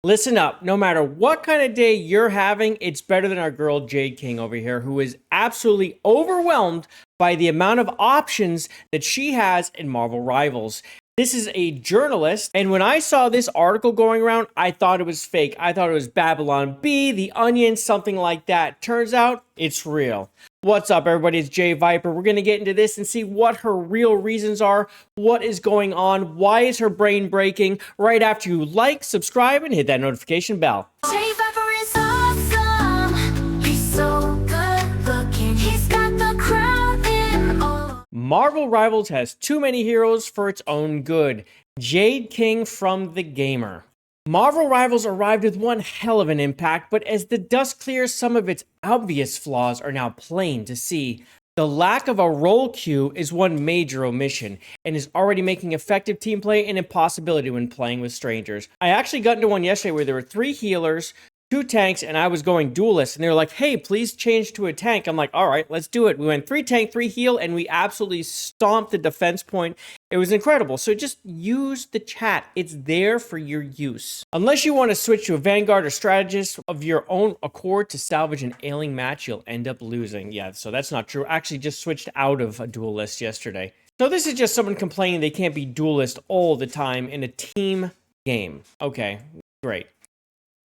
Listen up, no matter what kind of day you're having, it's better than our girl Jade King over here, who is absolutely overwhelmed by the amount of options that she has in Marvel Rivals. This is a journalist, and when I saw this article going around, I thought it was fake. I thought it was Babylon Bee, The Onion, something like that. Turns out, it's real. What's up, everybody? It's JayViper. We're going to get into this and see what her real reasons are, what is going on, why is her brain breaking, right after you like, subscribe, and hit that notification bell. JayViper is awesome. He's so good looking. He's got the crowd in awe. Marvel Rivals has too many heroes for its own good. Jade King from TheGamer. Marvel Rivals arrived with one hell of an impact, but as the dust clears, some of its obvious flaws are now plain to see. The lack of a role queue is one major omission, and is already making effective team play an impossibility when playing with strangers. I actually got into one yesterday where there were 3 healers, 2 tanks, and I was going duelist, and they were like, hey, please change to a tank. I'm like, all right, let's do it. We went 3 tank, 3 heal, and we absolutely stomped the defense point. It was incredible. So just use the chat. It's there for your use. Unless you want to switch to a Vanguard or strategist of your own accord to salvage an ailing match, you'll end up losing. Yeah, so that's not true. I actually just switched out of a duelist yesterday. So this is just someone complaining they can't be duelist all the time in a team game. Okay, great.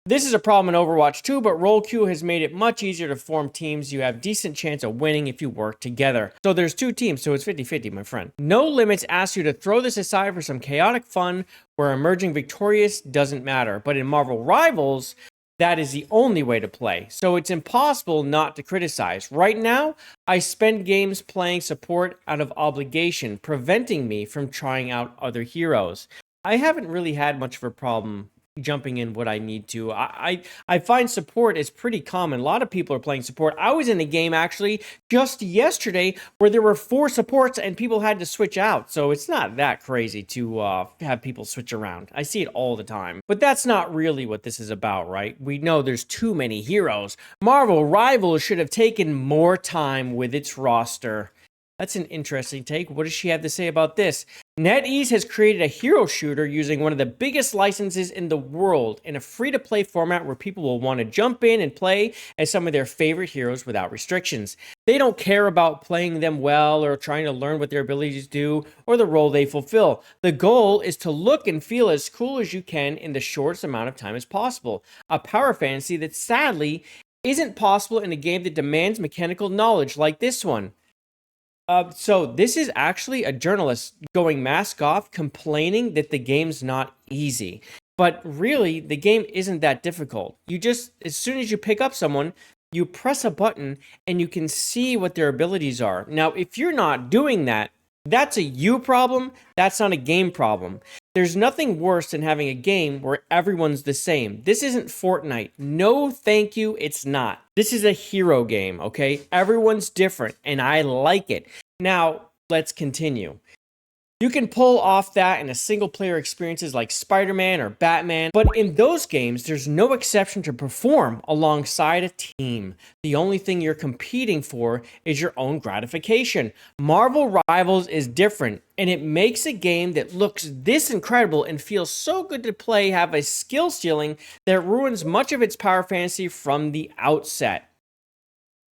This is a problem in Overwatch 2, but role queue has made it much easier to form teams. You have decent chance of winning if you work together. So there's 2 teams, so it's 50-50, my friend. No Limits asks you to throw this aside for some chaotic fun where emerging victorious doesn't matter. But in Marvel Rivals, that is the only way to play. So it's impossible not to criticize. Right now, I spend games playing support out of obligation, preventing me from trying out other heroes. I haven't really had much of a problem jumping in what I need to. I find support is pretty common. A lot of people are playing support. I was in a game actually just yesterday where there were 4 supports and people had to switch out. So it's not that crazy to have people switch around. I see it all the time. But that's not really what this is about, right? We know there's too many heroes. Marvel Rivals should have taken more time with its roster. That's an interesting take. What does she have to say about this? NetEase has created a hero shooter using one of the biggest licenses in the world in a free-to-play format where people will want to jump in and play as some of their favorite heroes without restrictions. They don't care about playing them well or trying to learn what their abilities do or the role they fulfill. The goal is to look and feel as cool as you can in the shortest amount of time as possible. A power fantasy that sadly isn't possible in a game that demands mechanical knowledge like this one. So this is actually a journalist going mask off, complaining that the game's not easy. But really, the game isn't that difficult. You just, as soon as you pick up someone, you press a button and you can see what their abilities are. Now, if you're not doing that, that's a you problem. That's not a game problem. There's nothing worse than having a game where everyone's the same. This isn't Fortnite. No, thank you, it's not. This is a hero game, okay? Everyone's different, and I like it. Now, let's continue. You can pull off that in a single-player experiences like Spider-Man or Batman, but in those games, there's no exception to perform alongside a team. The only thing you're competing for is your own gratification. Marvel Rivals is different, and it makes a game that looks this incredible and feels so good to play have a skill ceiling that ruins much of its power fantasy from the outset.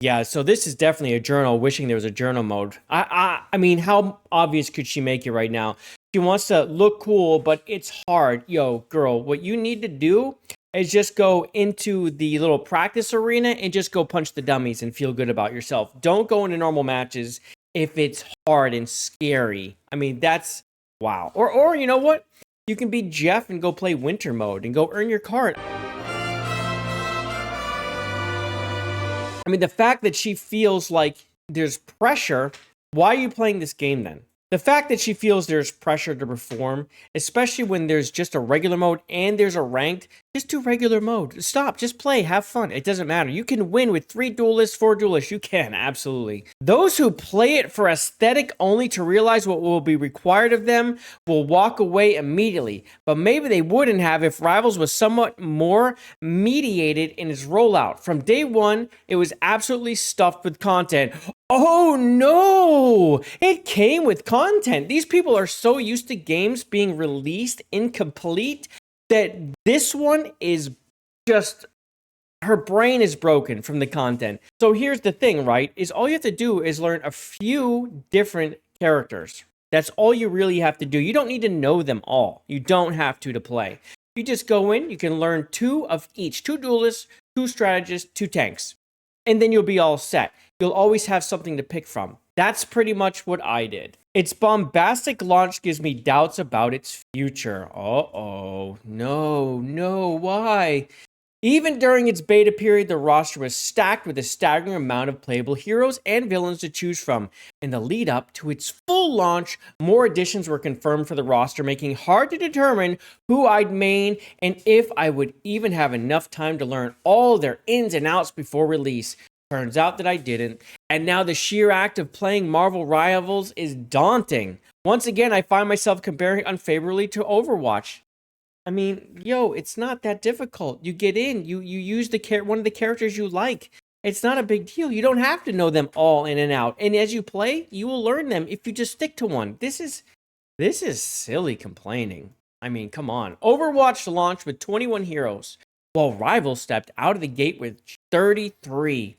Yeah, so this is definitely a journal wishing there was a journal mode. I mean, how obvious could she make it right now? She wants to look cool, but it's hard. Yo, girl, what you need to do is just go into the little practice arena and just go punch the dummies and feel good about yourself. Don't go into normal matches if it's hard and scary. I mean, that's, wow. Or you know what? You can be Jeff and go play winter mode and go earn your card. I mean, the fact that she feels like there's pressure, why are you playing this game then? The fact that she feels there's pressure to perform, especially when there's just a regular mode and there's a ranked, just do regular mode. Stop, just play, have fun. It doesn't matter. You can win with 3 duelists, 4 duelists. You can, absolutely. Those who play it for aesthetic only to realize what will be required of them will walk away immediately. But maybe they wouldn't have if Rivals was somewhat more mediated in its rollout. From day one, it was absolutely stuffed with content. Oh no! It came with content. These people are so used to games being released incomplete that this one is just, her brain is broken from the content. So here's the thing, right? Is all you have to do is learn a few different characters. That's all you really have to do. You don't need to know them all. You don't have to play. You just go in, you can learn 2 of each. 2 duelists, 2 strategists, 2 tanks. And then you'll be all set. You'll always have something to pick from. That's pretty much what I did. Its bombastic launch gives me doubts about its future. Uh-oh. No, why? Even during its beta period, the roster was stacked with a staggering amount of playable heroes and villains to choose from. In the lead up to its full launch, more additions were confirmed for the roster, making it hard to determine who I'd main and if I would even have enough time to learn all their ins and outs before release. Turns out that I didn't, and now the sheer act of playing Marvel Rivals is daunting. Once again, I find myself comparing unfavorably to Overwatch. I mean, yo, it's not that difficult. You get in, you use one of the characters you like. It's not a big deal. You don't have to know them all in and out. And as you play, you will learn them if you just stick to one. This is silly complaining. I mean, come on. Overwatch launched with 21 heroes, while Rivals stepped out of the gate with 33.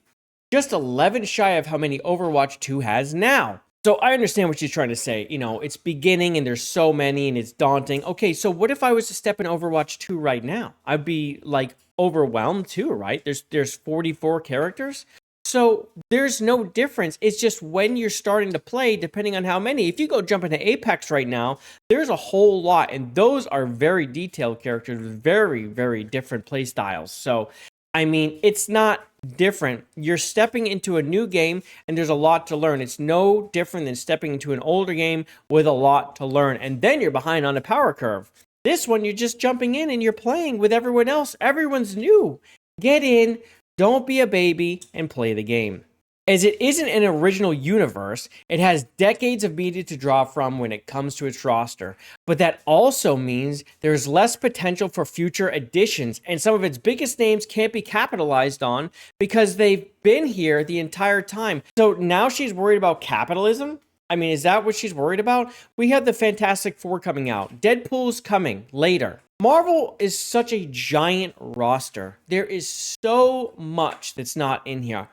Just 11 shy of how many Overwatch 2 has now. So I understand what she's trying to say. You know, it's beginning and there's so many and it's daunting. Okay, so what if I was to step in Overwatch 2 right now? I'd be like overwhelmed too, right? There's 44 characters. So there's no difference. It's just when you're starting to play, depending on how many. If you go jump into Apex right now, there's a whole lot. And those are very detailed characters with very, very different play styles. So I mean, it's not different. You're stepping into a new game and there's a lot to learn. It's no different than stepping into an older game with a lot to learn. And then you're behind on a power curve. This one, you're just jumping in and you're playing with everyone else. Everyone's new. Get in, don't be a baby, and play the game. As it isn't an original universe, it has decades of media to draw from when it comes to its roster. But that also means there's less potential for future additions, and some of its biggest names can't be capitalized on because they've been here the entire time. So now she's worried about capitalism? I mean, is that what she's worried about? We have the Fantastic Four coming out. Deadpool's coming later. Marvel is such a giant roster. There is so much that's not in here.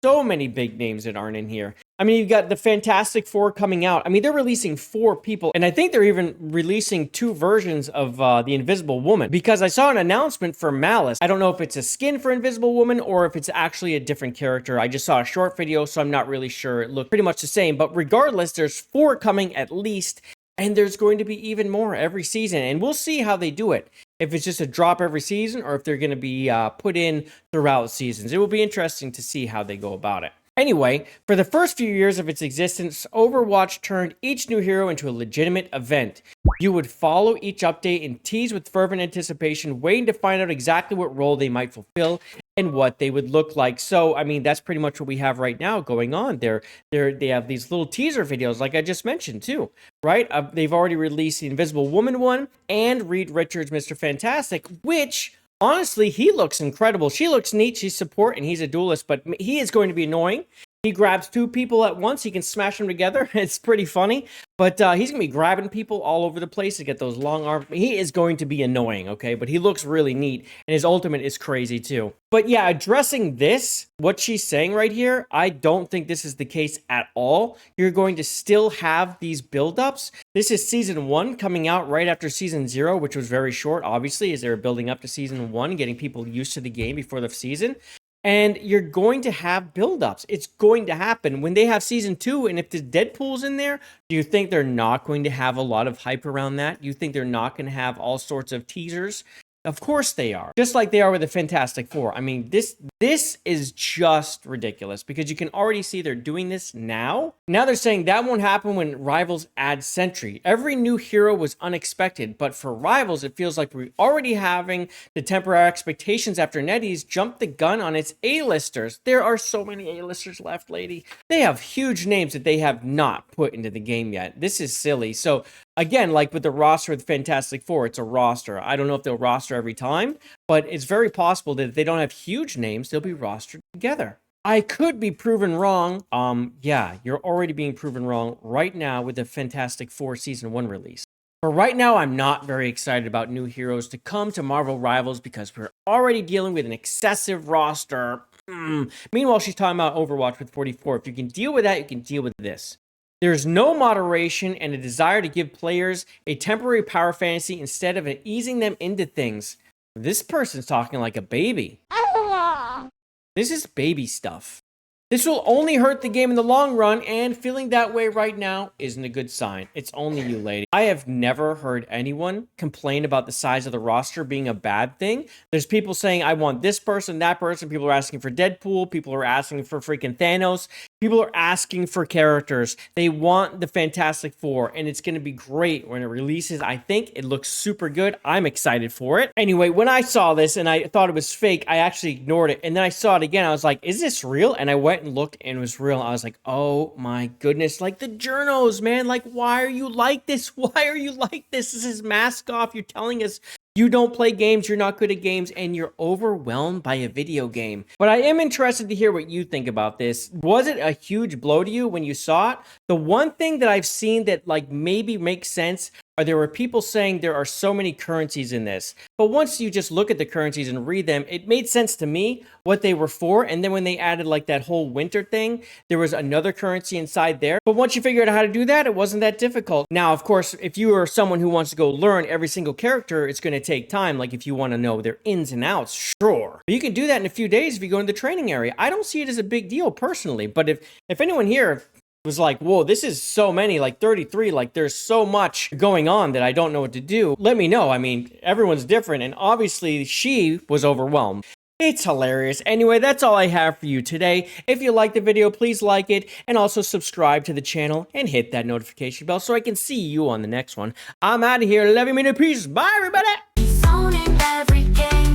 So many big names that aren't in here. I mean, you've got the Fantastic Four coming out. I mean, they're releasing 4 people, and I think they're even releasing 2 versions of the Invisible Woman, because I saw an announcement for Malice. I don't know if it's a skin for Invisible Woman or if it's actually a different character. I just saw a short video, so I'm not really sure. It looked pretty much the same, but regardless, there's 4 coming at least, and there's going to be even more every season, and we'll see how they do it. If it's just a drop every season or if they're going to be put in throughout seasons. It will be interesting to see how they go about it. Anyway, for the first few years of its existence, Overwatch turned each new hero into a legitimate event. You would follow each update and tease with fervent anticipation, waiting to find out exactly what role they might fulfill and what they would look like. So, I mean, that's pretty much what we have right now going on. They have these little teaser videos, like I just mentioned, too, right? They've already released the Invisible Woman one and Reed Richards' Mr. Fantastic, which, honestly, he looks incredible. She looks neat. She's support, and he's a duelist, but he is going to be annoying. He grabs 2 people at once. He can smash them together. It's pretty funny. But he's going to be grabbing people all over the place to get those long arms. He is going to be annoying, okay? But he looks really neat. And his ultimate is crazy, too. But yeah, addressing this, what she's saying right here, I don't think this is the case at all. You're going to still have these build-ups. This is Season 1 coming out right after Season 0, which was very short, obviously, as they were building up to Season 1, getting people used to the game before the season. And you're going to have build-ups. It's going to happen. When they have Season 2, and if the Deadpool's in there, do you think they're not going to have a lot of hype around that? Do you think they're not going to have all sorts of teasers? Of course they are. Just like they are with the Fantastic Four. I mean, this is just ridiculous because you can already see they're doing this now. Now they're saying that won't happen when Rivals add Sentry. Every new hero was unexpected, but for Rivals, it feels like we're already having to temper our expectations after NetEase jumped the gun on its A-listers. There are so many A-listers left, lady. They have huge names that they have not put into the game yet. This is silly. So again, like with the roster of the Fantastic Four, it's a roster. I don't know if they'll roster every time, but it's very possible that if they don't have huge names, they'll be rostered together. I could be proven wrong. Yeah, you're already being proven wrong right now with the Fantastic Four Season 1 release. But right now, I'm not very excited about new heroes to come to Marvel Rivals because we're already dealing with an excessive roster. Meanwhile, she's talking about Overwatch with 44. If you can deal with that, you can deal with this. There's no moderation and a desire to give players a temporary power fantasy instead of easing them into things. This person's talking like a baby. This is baby stuff. This will only hurt the game in the long run, and feeling that way right now isn't a good sign. It's only you, lady. I have never heard anyone complain about the size of the roster being a bad thing. There's people saying, I want this person, that person. People are asking for Deadpool. People are asking for freaking Thanos. People are asking for characters. They want the Fantastic Four, and it's going to be great when it releases. I think it looks super good. I'm excited for it. Anyway, when I saw this and I thought it was fake, I actually ignored it. And then I saw it again. I was like, is this real? And I went and looked and it was real. I was like, oh my goodness. Like the Journos, man. Like, why are you like this? Why are you like this? This is mask off. You're telling us you don't play games, you're not good at games, and you're overwhelmed by a video game. But I am interested to hear what you think about this. Was it a huge blow to you when you saw it? The one thing that I've seen that like maybe makes sense are there were people saying there are so many currencies in this. But once you just look at the currencies and read them, it made sense to me what they were for. And then when they added like that whole winter thing, there was another currency inside there. But once you figured out how to do that, it wasn't that difficult. Now, of course, if you are someone who wants to go learn every single character, it's going to take time. Like if you want to know their ins and outs, sure. But you can do that in a few days if you go into the training area. I don't see it as a big deal personally. But if anyone here was like, whoa, this is so many, like 33, like there's so much going on that I don't know what to do, let me know. I mean, everyone's different, and obviously she was overwhelmed. It's hilarious. Anyway, that's all I have for you today. If you liked the video, please like it, and also subscribe to the channel and hit that notification bell so I can see you on the next one. I'm out of here. Love you, peace. Bye, everybody. He's owning every game.